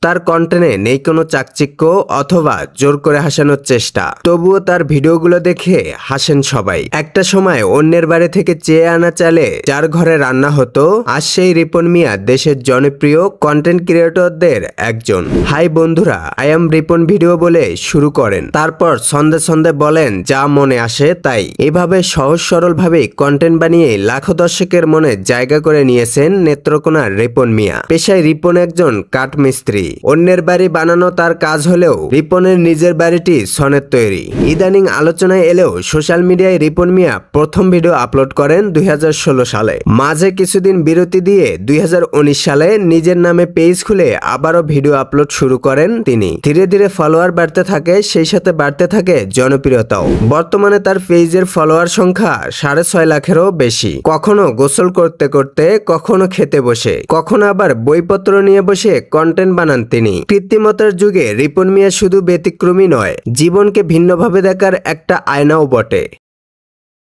তার কন্টেন্টে নেই কোনো চাকচিক্য অথবা জোর করে হাসানোর চেষ্টা, তবুও তার ভিডিওগুলো দেখে হাসেন সবাই। একটা সময় অন্যের বাড়ি থেকে চেয়ে আনা চালে যার ঘরে রান্না হতো, আজ সেই রিপন মিয়া দেশের জনপ্রিয় কন্টেন্ট ক্রিয়েটরদের একজন। হাই বন্ধুরা, আই এম রিপন ভিডিও বলে শুরু করেন, তারপর সন্ধে সন্ধে বলেন যা মনে আসে তাই। এভাবে সহজ সরল ভাবে কন্টেন্ট বানিয়ে লাখো দর্শকের মনে জায়গা করে নিয়েছেন নেত্রকোনার রিপন মিয়া। পেশায় রিপন একজন কাঠমিস্ত্রি, অন্যের বাড়ি বানানো তার কাজ হলেও রিপনের নিজের বাড়িটি সনের তৈরি। ইদানিং আলোচনায় এলেও সোশ্যাল মিডিয়ায় রিপন মিয়া প্রথম ভিডিও আপলোড করেন 2016 সালে। মাঝে কিছুদিন বিরতি দিয়ে 2019 সালে নিজের নামে পেজ খুলে আবারও ভিডিও আপলোড শুরু করেন তিনি। ধীরে ধীরে ফলোয়ার বাড়তে থাকে, সেই সাথে বাড়তে থাকে জনপ্রিয়তাও। বর্তমানে তার পেজের ফলোয়ার সংখ্যা 6.5 লাখেরও বেশি। কখনো গোসল করতে করতে, কখনো খেতে বসে, কখনো আবার বইপত্র নিয়ে বসে কন্টেন্ট বানান তিনি। কৃত্রিমতার যুগে রিপন মিয়া শুধু ব্যতিক্রমী নয়, জীবনকে ভিন্নভাবে দেখার একটা আয়নাও বটে।